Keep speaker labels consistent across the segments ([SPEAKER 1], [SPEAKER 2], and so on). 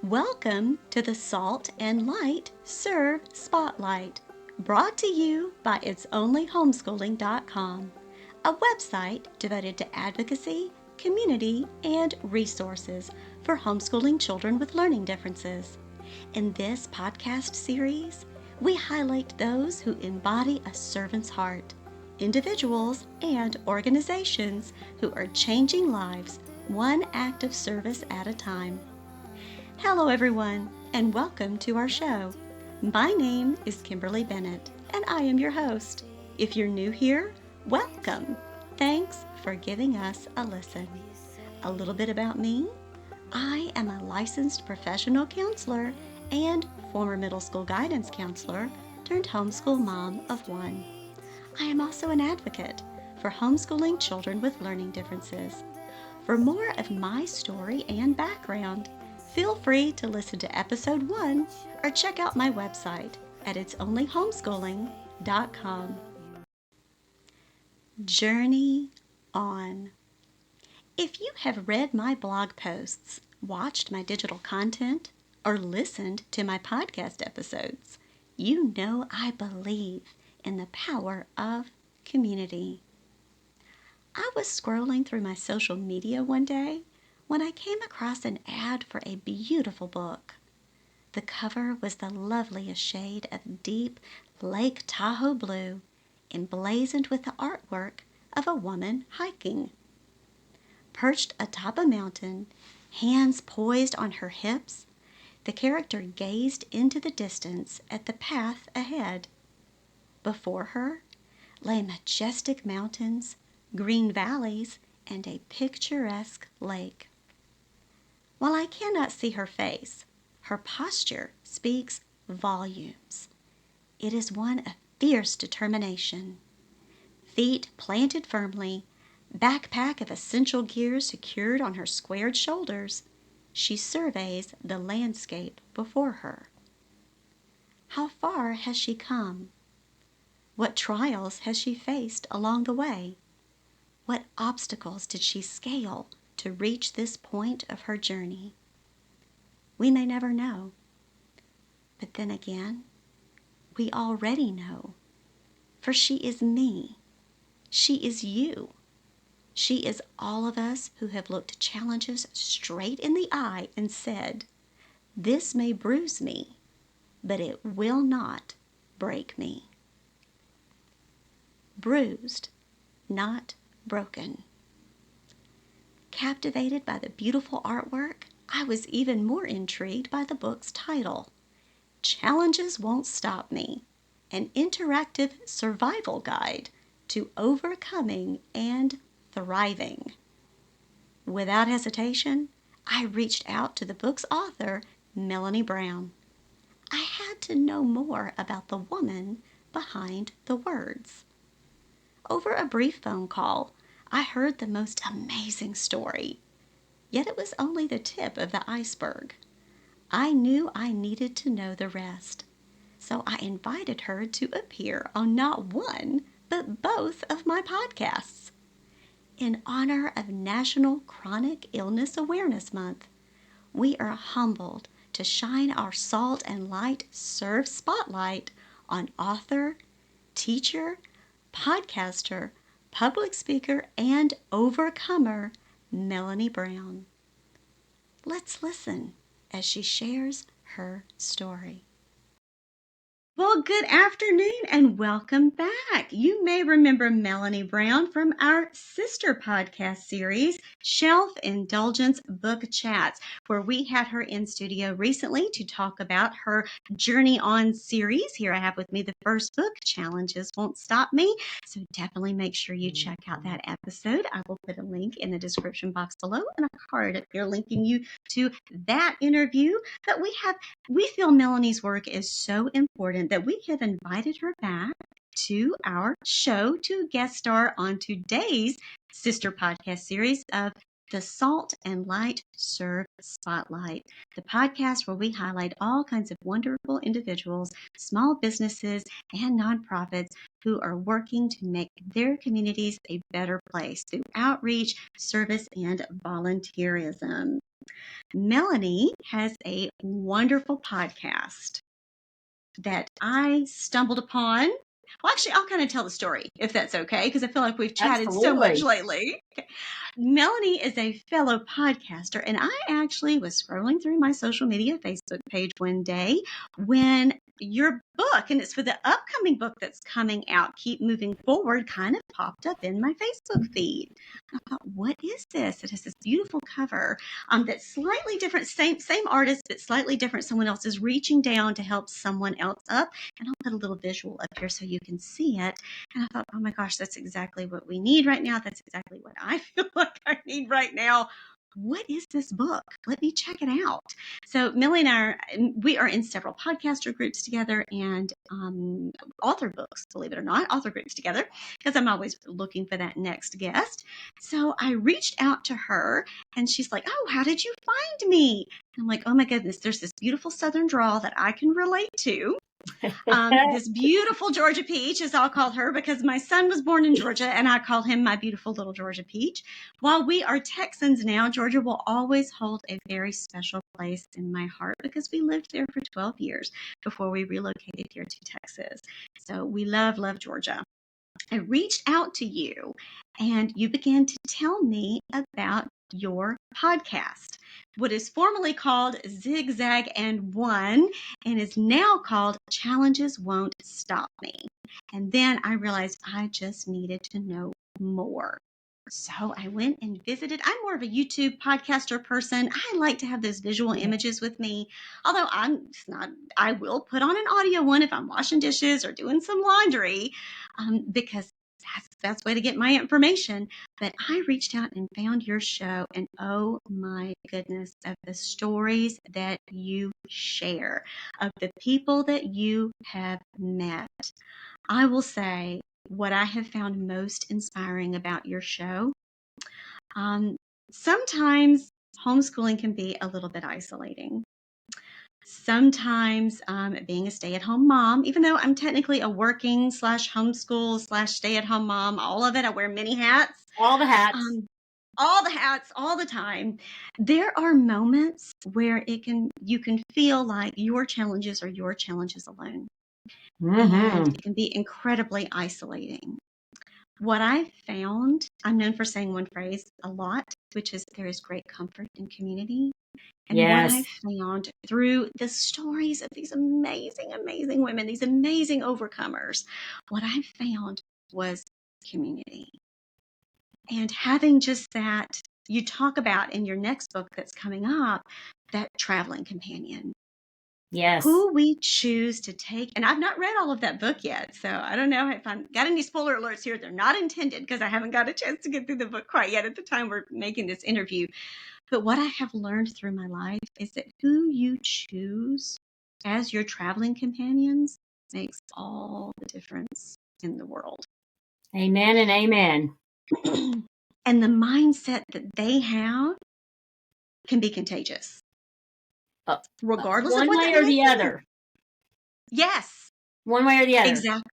[SPEAKER 1] Welcome to the Salt and Light Serve Spotlight, brought to you by itsonlyhomeschooling.com, a website devoted to advocacy, community, and resources for homeschooling children with learning differences. In this podcast series, we highlight those who embody a servant's heart, individuals and organizations who are changing lives one act of service at a time. Hello everyone, and welcome to our show. My name is Kimberly Bennett, and I am your host. If you're new here, welcome. Thanks for giving us a listen. A little bit about me. I am a licensed professional counselor and former middle school guidance counselor turned homeschool mom of one. I am also an advocate for homeschooling children with learning differences. For more of my story and background, feel free to listen to episode 1 or check out my website at itsonlyhomeschooling.com. Journey on. If you have read my blog posts, watched my digital content, or listened to my podcast episodes, you know I believe in the power of community. I was scrolling through my social media one day when I came across an ad for a beautiful book. The cover was the loveliest shade of deep Lake Tahoe blue, emblazoned with the artwork of a woman hiking. Perched atop a mountain, hands poised on her hips, the character gazed into the distance at the path ahead. Before her lay majestic mountains, green valleys, and a picturesque lake. While I cannot see her face, her posture speaks volumes. It is one of fierce determination. Feet planted firmly, backpack of essential gear secured on her squared shoulders, she surveys the landscape before her. How far has she come? What trials has she faced along the way? What obstacles did she scale to reach this point of her journey? We may never know. But then again, we already know. For she is me. She is you. She is all of us who have looked challenges straight in the eye and said, "This may bruise me, but it will not break me." Bruised, not broken. Captivated by the beautiful artwork, I was even more intrigued by the book's title, Challenges Won't Stop Me, an interactive survival guide to overcoming and thriving. Without hesitation, I reached out to the book's author, Melony Brown. I had to know more about the woman behind the words. Over a brief phone call, I heard the most amazing story. Yet it was only the tip of the iceberg. I knew I needed to know the rest. So I invited her to appear on not one, but both of my podcasts. In honor of National Chronic Illness Awareness Month, we are humbled to shine our Salt and Light Serve spotlight on author, teacher, podcaster, public speaker, and overcomer, Melony Brown. Let's listen as she shares her story. Well, good afternoon and welcome back. You may remember Melony Brown from our sister podcast series, Shelf Indulgence Book Chats, where we had her in studio recently to talk about her Journey On series. Here I have with me the first book, Challenges Won't Stop Me. So definitely make sure you check out that episode. I will put a link in the description box below and a card up here linking you to that interview. But we feel Melony's work is so important that we have invited her back to our show to guest star on today's sister podcast series of the Salt and Light Serve Spotlight, the podcast where we highlight all kinds of wonderful individuals, small businesses, and nonprofits who are working to make their communities a better place through outreach, service, and volunteerism. Melony has a wonderful podcast that I stumbled upon. Well, actually, I'll kind of tell the story if that's okay, because I feel like we've chatted so much
[SPEAKER 2] Absolutely.
[SPEAKER 1] lately. Okay. Melony is a fellow podcaster, and I actually was scrolling through my social media Facebook page one day when your book, and it's for the upcoming book that's coming out, Keep Moving Forward, kind of popped up in my Facebook feed. I thought, what is this? It has this beautiful cover that's slightly different, same artist, but slightly different. Someone else is reaching down to help someone else up. And I'll put a little visual up here so you can see it. And I thought, oh my gosh, that's exactly what we need right now. That's exactly what I feel like I need right now. What is this book? Let me check it out. So Millie and I, we are in several podcaster groups together and author books, believe it or not, author groups together, because I'm always looking for that next guest. So I reached out to her and she's like, oh, how did you find me? And I'm like, oh my goodness, there's this beautiful Southern drawl that I can relate to. This beautiful Georgia Peach, as I'll call her, because my son was born in Georgia and I call him my beautiful little Georgia Peach. While we are Texans now, Georgia will always hold a very special place in my heart because we lived there for 12 years before we relocated here to Texas. So we love Georgia. I reached out to you and you began to tell me about your podcast, what is formerly called Zigzag and One and is now called Challenges Won't Stop Me. And then I realized I just needed to know more. So I went and visited. I'm more of a YouTube podcaster person. I like to have those visual images with me. Although I will put on an audio one if I'm washing dishes or doing some laundry, because that's the way to get my information. But I reached out and found your show, and oh my goodness, of the stories that you share, of the people that you have met. I will say what I have found most inspiring about your show. Sometimes homeschooling can be a little bit isolating. Sometimes being a stay-at-home mom, even though I'm technically a working / homeschool / stay-at-home mom, all of it, I wear many hats.
[SPEAKER 2] All the hats.
[SPEAKER 1] All the hats, all the time. There are moments where you can feel like your challenges are your challenges alone. And it can be incredibly isolating. What I found, I'm known for saying one phrase a lot, which is there is great comfort in community. And
[SPEAKER 2] Yes.
[SPEAKER 1] what I found through the stories of these amazing, amazing women, these amazing overcomers, what I found was community. And having just that, you talk about in your next book that's coming up, that traveling companion.
[SPEAKER 2] Yes.
[SPEAKER 1] Who we choose to take. And I've not read all of that book yet. So I don't know if I've got any spoiler alerts here. They're not intended because I haven't got a chance to get through the book quite yet at the time we're making this interview. But what I have learned through my life is that who you choose as your traveling companions makes all the difference in the world.
[SPEAKER 2] Amen and amen.
[SPEAKER 1] And the mindset that they have can be contagious. Regardless of what
[SPEAKER 2] one way or the other.
[SPEAKER 1] Yes.
[SPEAKER 2] One way or the other.
[SPEAKER 1] Exactly.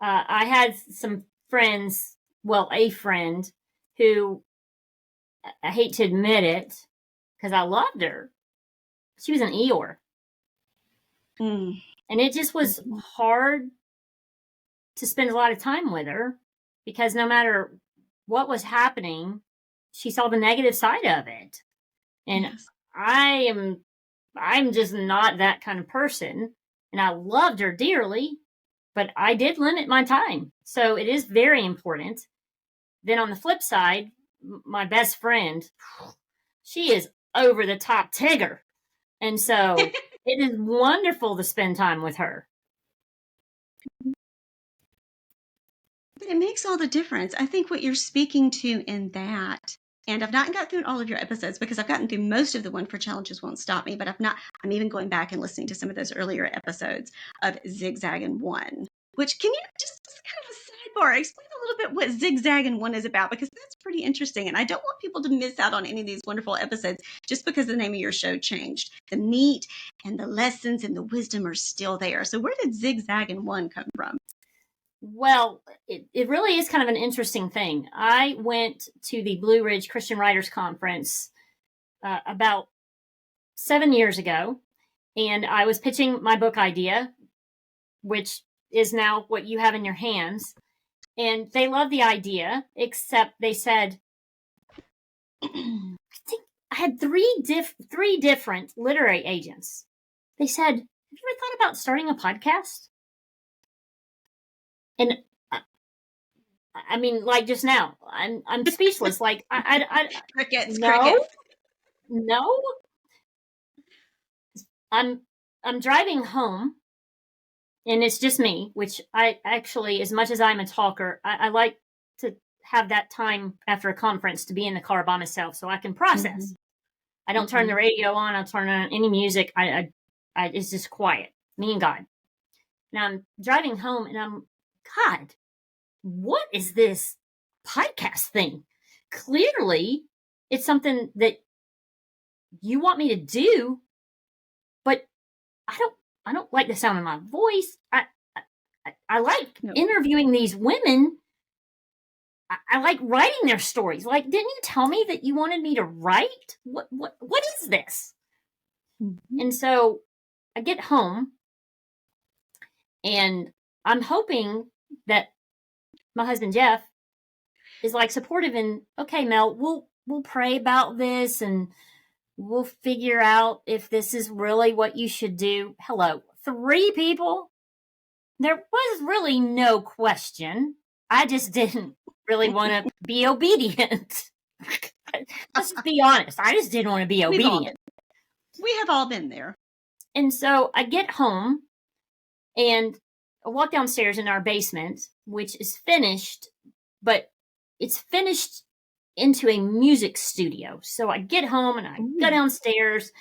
[SPEAKER 2] I had some friends, well, a friend who, I hate to admit it, because I loved her. She was an Eeyore. And it just was hard to spend a lot of time with her because no matter what was happening, she saw the negative side of it. And yes. I'm just not that kind of person. And I loved her dearly, but I did limit my time. So it is very important. Then on the flip side, my best friend, she is over the top Tigger. And so it is wonderful to spend time with her.
[SPEAKER 1] But it makes all the difference. I think what you're speaking to in that, and I've not gotten through all of your episodes because I've gotten through most of the one for Challenges Won't Stop Me, but I'm even going back and listening to some of those earlier episodes of Zigzag and One, which can you just kind of a sidebar, explain a little bit what Zigzag and One is about, because that's pretty interesting. And I don't want people to miss out on any of these wonderful episodes just because the name of your show changed. The meat and the lessons and the wisdom are still there. So where did Zigzag and One come from?
[SPEAKER 2] Well, it really is kind of an interesting thing. I went to the Blue Ridge Christian Writers Conference about 7 years ago, and I was pitching my book idea, which is now what you have in your hands. And they loved the idea, except they said, I think I had three different literary agents. They said, "Have you ever thought about starting a podcast?" And I mean, like just now, I'm speechless. Like I
[SPEAKER 1] Crickets,
[SPEAKER 2] no,
[SPEAKER 1] crickets.
[SPEAKER 2] no. I'm driving home, and it's just me. Which I actually, as much as I'm a talker, I like to have that time after a conference to be in the car by myself so I can process. I don't turn the radio on. I don't turn on any music. It's just quiet. Me and God. Now I'm driving home, and God, what is this podcast thing? Clearly, it's something that you want me to do, but I don't like the sound of my voice. I like interviewing these women. I like writing their stories. Like, didn't you tell me that you wanted me to write? What is this? And so I get home, and I'm hoping that my husband Jeff is like supportive and, okay, Mel, we'll pray about this and we'll figure out if this is really what you should do. Hello, 3 people. There was really no question. I just didn't really want to be obedient. Let's just be honest. I just didn't want to be obedient.
[SPEAKER 1] We have all been there.
[SPEAKER 2] And so I get home and I walk downstairs in our basement, which is finished, but it's finished into a music studio. So I get home and I go downstairs,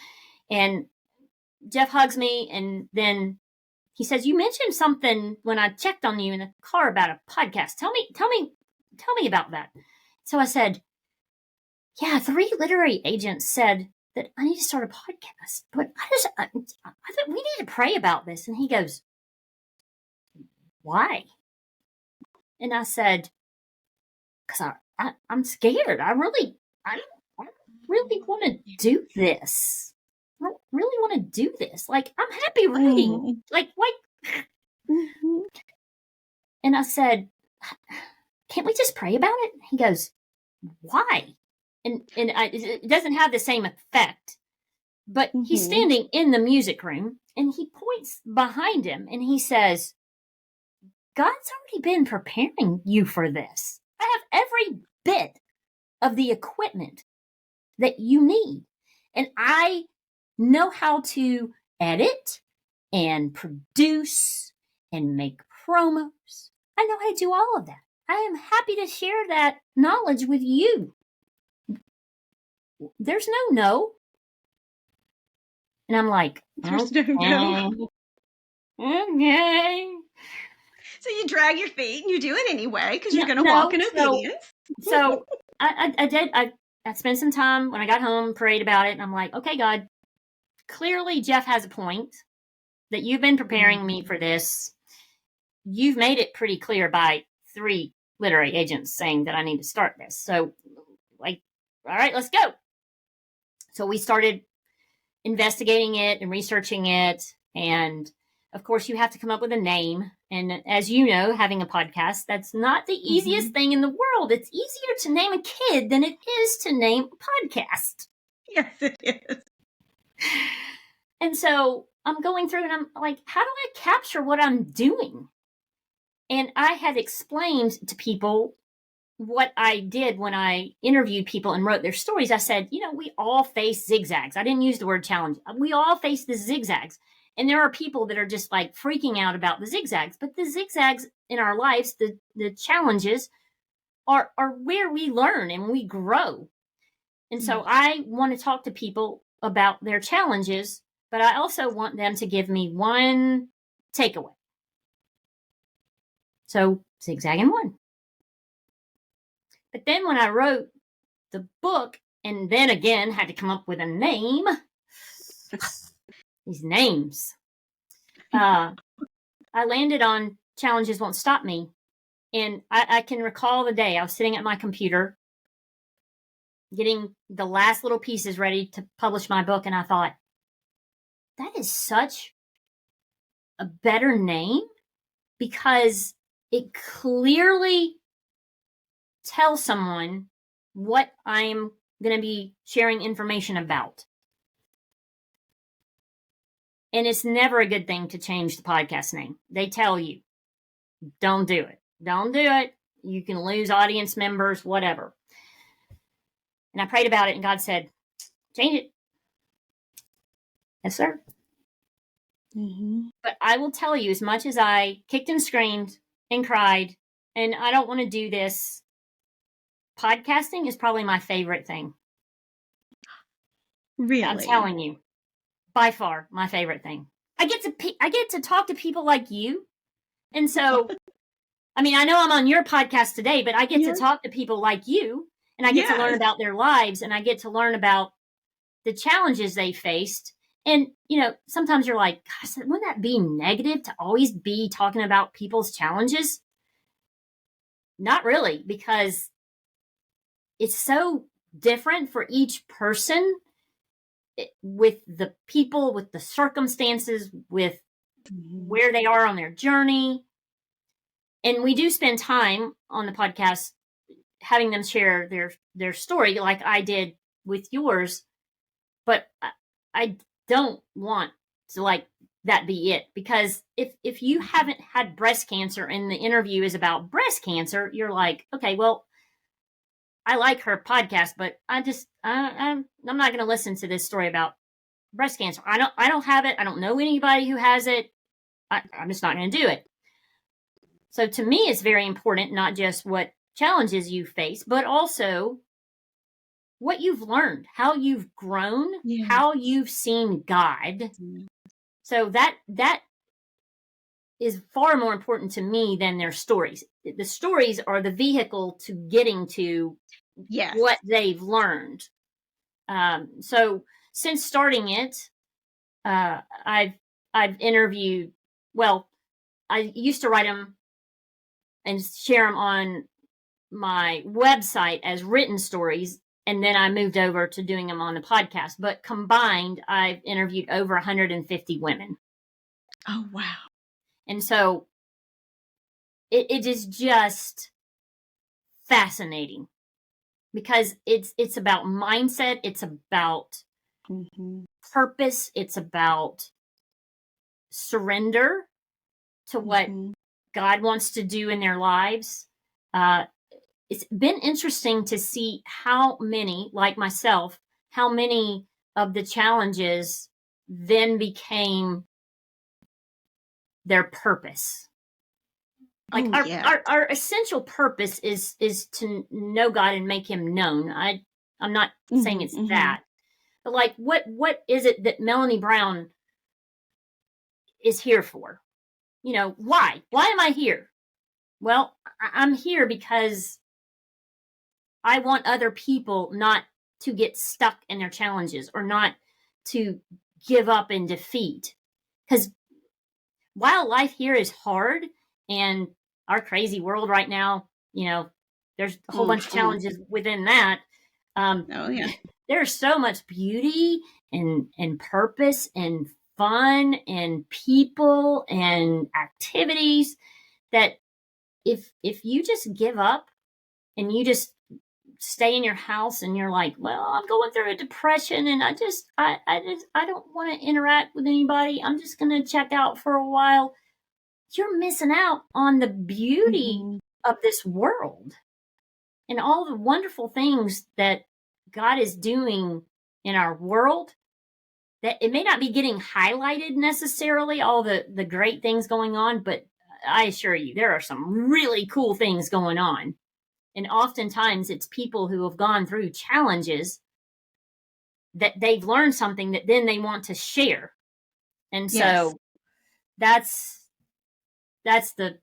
[SPEAKER 2] and Jeff hugs me, and then he says, "You mentioned something when I checked on you in the car about a podcast. Tell me about that." So I said, "Yeah, 3 literary agents said that I need to start a podcast, but I think we need to pray about this." And he goes, "Why?" And I said, "Because I'm scared. I don't really want to do this. I don't really want to do this. Like, I'm happy writing. Like." And I said, "Can't we just pray about it?" He goes, "Why?" And it doesn't have the same effect. But he's standing in the music room, and he points behind him, and he says, "God's already been preparing you for this. I have every bit of the equipment that you need. And I know how to edit and produce and make promos. I know how to do all of that. I am happy to share that knowledge with you. There's no." And I'm like,
[SPEAKER 1] There's no.
[SPEAKER 2] Okay.
[SPEAKER 1] So you drag your feet and you do it anyway because you're going to walk in obedience.
[SPEAKER 2] So I did. I spent some time when I got home, prayed about it, and I'm like, okay, God, clearly Jeff has a point that you've been preparing me for this. You've made it pretty clear by 3 literary agents saying that I need to start this. So, like, all right, let's go. So we started investigating it and researching it. And of course, you have to come up with a name. And as you know, having a podcast, that's not the easiest thing in the world. It's easier to name a kid than it is to name a podcast.
[SPEAKER 1] Yes, it is.
[SPEAKER 2] And so I'm going through and I'm like, how do I capture what I'm doing? And I had explained to people what I did when I interviewed people and wrote their stories. I said, we all face zigzags. I didn't use the word challenge. We all face the zigzags. And there are people that are just like freaking out about the zigzags. But the zigzags in our lives, the challenges, are where we learn and we grow. And so I want to talk to people about their challenges, but I also want them to give me one takeaway. So zigzagging 1. But then when I wrote the book and then again had to come up with a name, these names, I landed on Challenges Won't Stop Me. And I can recall the day I was sitting at my computer getting the last little pieces ready to publish my book, and I thought, that is such a better name because it clearly tells someone what I'm going to be sharing information about. And it's never a good thing to change the podcast name. They tell you, don't do it. Don't do it. You can lose audience members, whatever. And I prayed about it, and God said, change it. Yes, sir.
[SPEAKER 1] Mm-hmm.
[SPEAKER 2] But I will tell you, as much as I kicked and screamed and cried, and I don't want to do this, podcasting is probably my favorite thing.
[SPEAKER 1] Really?
[SPEAKER 2] I'm telling you, by far my favorite thing. I get to talk to people like you. And so, I mean, I know I'm on your podcast today, but I get to talk to people like you, and I get to learn about their lives, and I get to learn about the challenges they faced. And, you know, sometimes you're like, gosh, wouldn't that be negative to always be talking about people's challenges? Not really, because it's so different for each person, with the people, with the circumstances, with where they are on their journey. And we do spend time on the podcast having them share their story, like I did with yours. But I don't want to like that be it, because if you haven't had breast cancer and the interview is about breast cancer, you're like, okay, well, I like her podcast, but I'm not going to listen to this story about breast cancer. I don't have it. I don't know anybody who has it. I'm just not going to do it. So to me, it's very important, not just what challenges you face, but also what you've learned, how you've grown, how you've seen God. So that is far more important to me than their stories. The stories are the vehicle to getting to what they've learned. So since starting it, I've interviewed, well, I used to write them and share them on my website as written stories, and then I moved over to doing them on the podcast. But combined, I've interviewed over 150 women.
[SPEAKER 1] Oh, wow.
[SPEAKER 2] And so it is just fascinating, because it's about mindset, it's about purpose, it's about surrender to what God wants to do in their lives. It's been interesting to see how many, like myself, how many of the challenges then became their purpose. Like our essential purpose is to know God and make him known. I'm not saying it's that. But like what is it that Melony Brown is here for? You know, why? Why am I here? Well, I'm here because I want other people not to get stuck in their challenges, or not to give up in defeat. Because while life here is hard, and our crazy world right now, you know, there's a whole bunch of challenges within that. There's so much beauty and purpose and fun and people and activities that if you just give up and you just stay in your house and you're like, well, I'm going through a depression and I don't want to interact with anybody, I'm just going to check out for a while, you're missing out on the beauty of this world and all the wonderful things that God is doing in our world. That it may not be getting highlighted necessarily, all the great things going on, but I assure you, there are some really cool things going on. And oftentimes it's people who have gone through challenges that they've learned something that then they want to share. And so that's the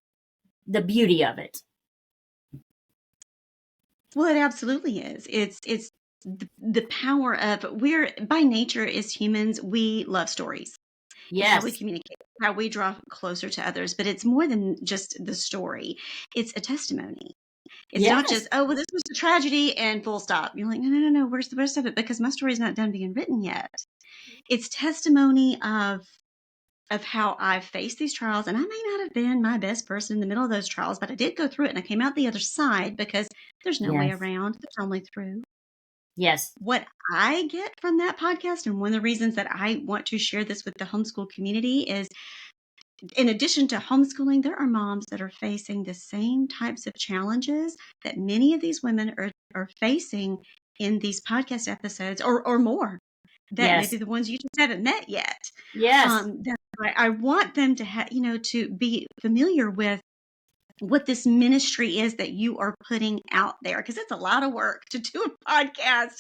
[SPEAKER 2] beauty of it.
[SPEAKER 1] Well, it absolutely is. It's the power of, we're by nature as humans, we love stories. It's how we communicate, how we draw closer to others. But it's more than just the story. It's a testimony. It's not just, oh, well, this was a tragedy and full stop. You're like, no. Where's the rest of it? Because my story's not done being written yet. It's testimony of how I've faced these trials, and I may not have been my best person in the middle of those trials, but I did go through it, and I came out the other side because there's no way around. There's only through.
[SPEAKER 2] Yes.
[SPEAKER 1] What I get from that podcast, and one of the reasons that I want to share this with the homeschool community, is in addition to homeschooling, there are moms that are facing the same types of challenges that many of these women are facing in these podcast episodes, or more, that maybe the ones you just haven't met yet.
[SPEAKER 2] Yes.
[SPEAKER 1] That I want them to have, to be familiar with what this ministry is that you are putting out there, because it's a lot of work to do a podcast.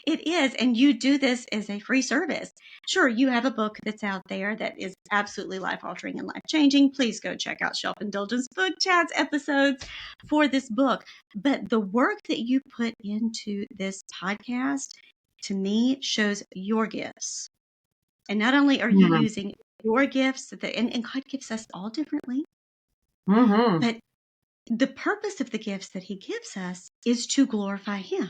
[SPEAKER 1] It is. And you do this as a free service. Sure, you have a book that's out there that is absolutely life-altering and life-changing. Please go check out Shelf Indulgence Book Chats episodes for this book. But the work that you put into this podcast, to me, shows your gifts. And not only are you using your gifts, and God gives us all differently, but the purpose of the gifts that he gives us is to glorify him.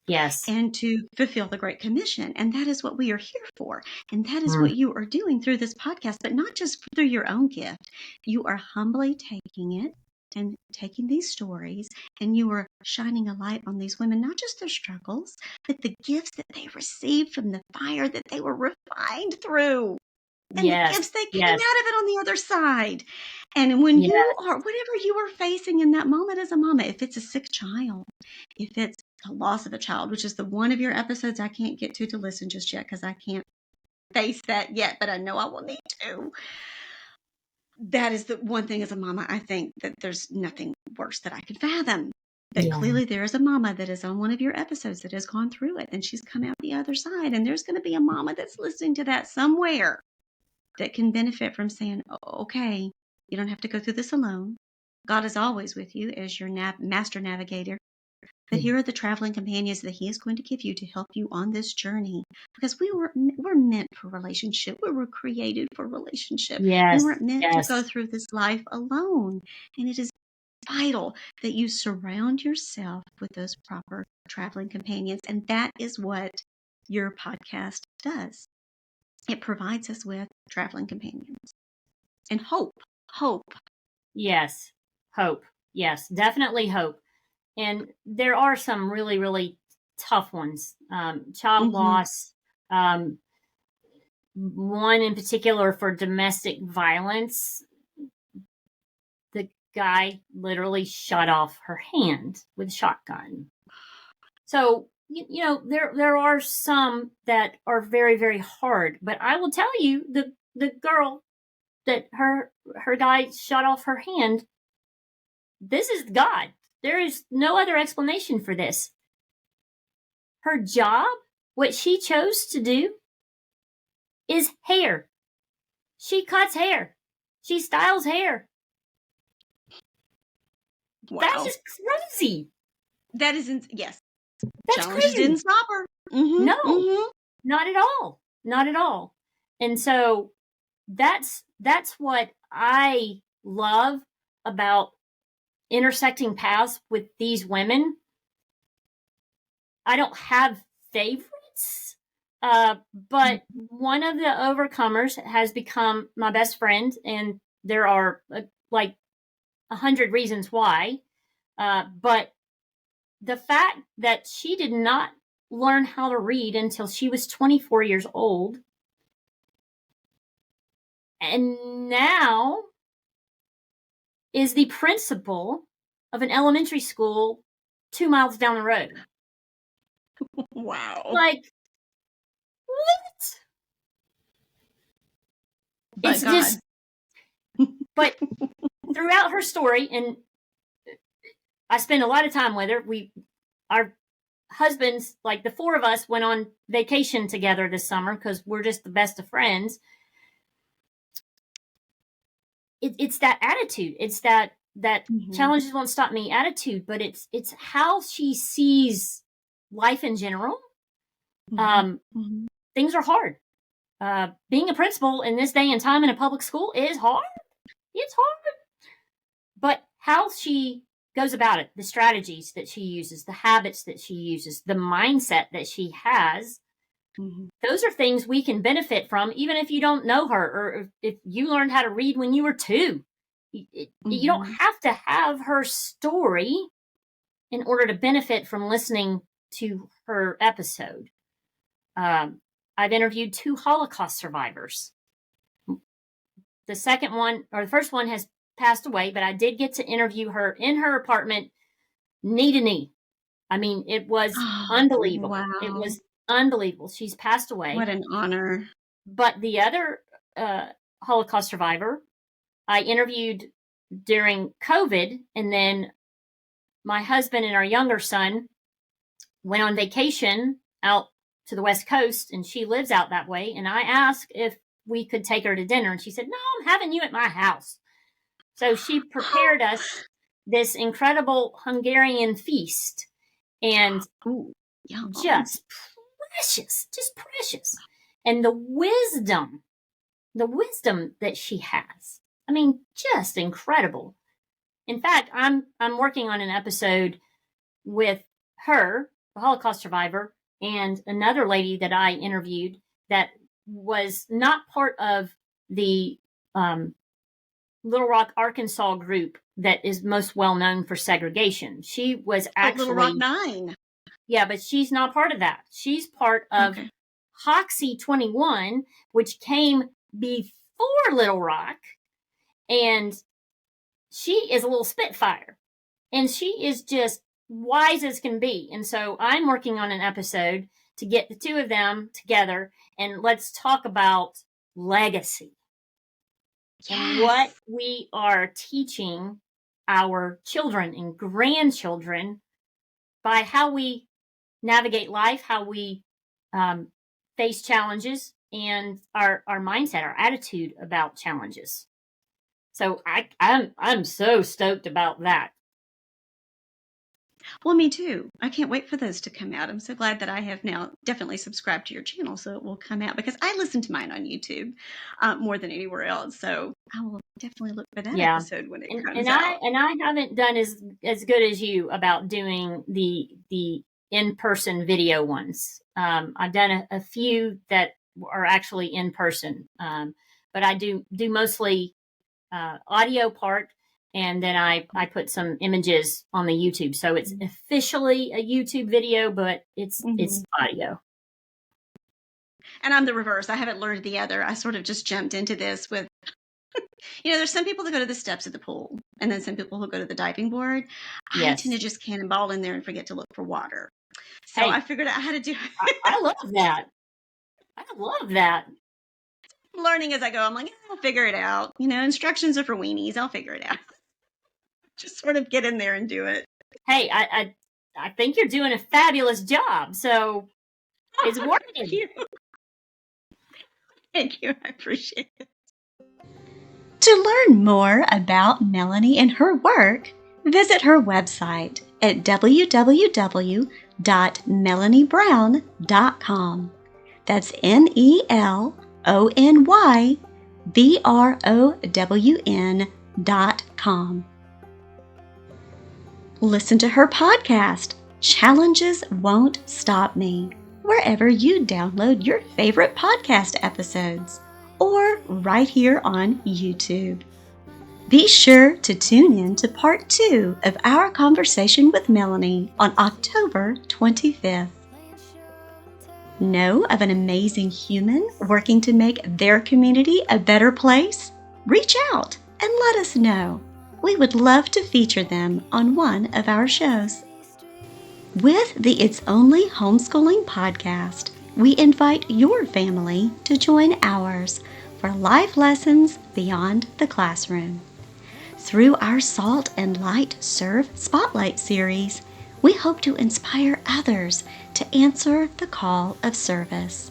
[SPEAKER 2] Yes.
[SPEAKER 1] And to fulfill the Great Commission. And that is what we are here for. And that is what you are doing through this podcast, but not just through your own gift. You are humbly taking it and taking these stories, and you are shining a light on these women, not just their struggles, but the gifts that they received from the fire that they were refined through. And the gifts that came out of it on the other side. And when you are, whatever you are facing in that moment as a mama, if it's a sick child, if it's a loss of a child, which is the one of your episodes I can't get to listen just yet because I can't face that yet, but I know I will need to. That is the one thing as a mama, I think that there's nothing worse that I could fathom. But clearly there is a mama that is on one of your episodes that has gone through it, and she's come out the other side. And there's going to be a mama that's listening to that somewhere that can benefit from saying, oh, okay, you don't have to go through this alone. God is always with you as your master navigator. But here are the traveling companions that he is going to give you to help you on this journey. Because we're meant for relationship. We were created for relationship.
[SPEAKER 2] Yes.
[SPEAKER 1] We weren't meant to go through this life alone. And it is vital that you surround yourself with those proper traveling companions. And that is what your podcast does. It provides us with traveling companions and hope.
[SPEAKER 2] Yes. Hope. Yes, definitely hope. And there are some really, really tough ones. Child loss. One in particular for domestic violence. The guy literally shot off her hand with a shotgun. So, there are some that are very, very hard. But I will tell you, the girl that her guy shot off her hand, this is God. There is no other explanation for this. Her job, what she chose to do, is hair. She cuts hair. She styles hair.
[SPEAKER 1] Wow.
[SPEAKER 2] That's just crazy.
[SPEAKER 1] That isn't, yes.
[SPEAKER 2] That's
[SPEAKER 1] Challenges
[SPEAKER 2] crazy.
[SPEAKER 1] didn't stop her.
[SPEAKER 2] No, not at all. Not at all. And so that's what I love about intersecting paths with these women. I don't have favorites, but one of the overcomers has become my best friend, and there are like 100 reasons why. But the fact that she did not learn how to read until she was 24 years old, and now is the principal of an elementary school 2 miles down the road.
[SPEAKER 1] Wow.
[SPEAKER 2] Like, what?
[SPEAKER 1] But
[SPEAKER 2] it's
[SPEAKER 1] God.
[SPEAKER 2] just, but throughout her story, and I spend a lot of time with her, our husbands, like the four of us, went on vacation together this summer because we're just the best of friends. It's that attitude. It's that challenges won't stop me attitude, but it's how she sees life in general. Things are hard. Being a principal in this day and time in a public school is hard. It's hard. But how she goes about it, the strategies that she uses, the habits that she uses, the mindset that she has.
[SPEAKER 1] Mhm.
[SPEAKER 2] Those are things we can benefit from, even if you don't know her, or if you learned how to read when you were 2. You don't
[SPEAKER 1] Mhm.
[SPEAKER 2] have to have her story in order to benefit from listening to her episode. I've interviewed 2 Holocaust survivors. The second one, or the first one, has passed away, but I did get to interview her in her apartment, knee to knee. I mean, it was
[SPEAKER 1] Oh,
[SPEAKER 2] unbelievable. It
[SPEAKER 1] wow.
[SPEAKER 2] was unbelievable. She's passed
[SPEAKER 1] What
[SPEAKER 2] away.
[SPEAKER 1] an honor.
[SPEAKER 2] But the other Holocaust survivor, I interviewed during COVID, and then my husband and our younger son went on vacation out to the West Coast, and she lives out that way. And I asked if we could take her to dinner, and she said, "No, I'm having you at my house." So she prepared us this incredible Hungarian feast, and
[SPEAKER 1] Ooh, yum.
[SPEAKER 2] just just precious. And the wisdom that she has. I mean, just incredible. In fact, I'm working on an episode with her, the Holocaust survivor, and another lady that I interviewed that was not part of the Little Rock, Arkansas group that is most well known for segregation. She was
[SPEAKER 1] Oh, Little Rock
[SPEAKER 2] actually,
[SPEAKER 1] 9.
[SPEAKER 2] yeah, but she's not part of that. She's part of
[SPEAKER 1] Okay.
[SPEAKER 2] Hoxie 21, which came before Little Rock, and she is a little spitfire, and she is just wise as can be. And so I'm working on an episode to get the 2 of them together, and let's talk about legacy and what
[SPEAKER 1] Yes.
[SPEAKER 2] we are teaching our children and grandchildren by how we navigate life, how we um, face challenges, and our mindset, our attitude about challenges. So I'm so stoked about that.
[SPEAKER 1] Well, me too. I can't wait for those to come out. I'm so glad that I have now definitely subscribed to your channel so it will come out because I listen to mine on YouTube more than anywhere else. So I will definitely look for that
[SPEAKER 2] Yeah.
[SPEAKER 1] episode when it
[SPEAKER 2] And,
[SPEAKER 1] comes
[SPEAKER 2] and I
[SPEAKER 1] out.
[SPEAKER 2] and I haven't done as good as you about doing the in-person video ones. I've done a few that are actually in person, but I do mostly audio part, and then I put some images on the YouTube, so it's officially a YouTube video, but it's
[SPEAKER 1] Mhm.
[SPEAKER 2] audio.
[SPEAKER 1] And I'm the reverse. I haven't learned the other. I sort of just jumped into this with, there's some people that go to the steps at the pool, and then some people who go to the diving board. I tend to
[SPEAKER 2] Yes.
[SPEAKER 1] just cannonball in there and forget to look for water. So I
[SPEAKER 2] Hey,
[SPEAKER 1] figured out how to do
[SPEAKER 2] I love that. I love that.
[SPEAKER 1] learning as I go. I'm like, I'll figure it out. Instructions are for weenies. I'll figure it out. Just sort of get in there and do it.
[SPEAKER 2] Hey, I think you're doing a fabulous job. So it's
[SPEAKER 1] Thank
[SPEAKER 2] working.
[SPEAKER 1] you. Thank you. I appreciate it.
[SPEAKER 3] To learn more about Melony and her work, visit her website at www.melonybrown.com. That's NELONYBROWN.com. Listen to her podcast, Challenges Won't Stop Me, wherever you download your favorite podcast episodes, or right here on YouTube. Be sure to tune in to part 2 of our conversation with Melony on October 25th. Know of an amazing human working to make their community a better place? Reach out and let us know. We would love to feature them on one of our shows. With the It's Only Homeschooling podcast, we invite your family to join ours for life lessons beyond the classroom. Through our Salt and Light Serve Spotlight series, we hope to inspire others to answer the call of service.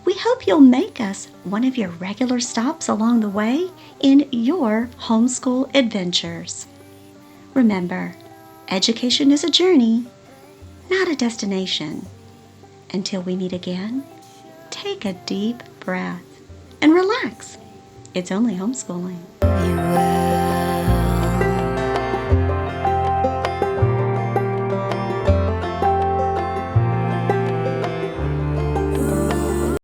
[SPEAKER 3] We hope you'll make us one of your regular stops along the way in your homeschool adventures. Remember, education is a journey, not a destination. Until we meet again, take a deep breath and relax. It's only homeschooling.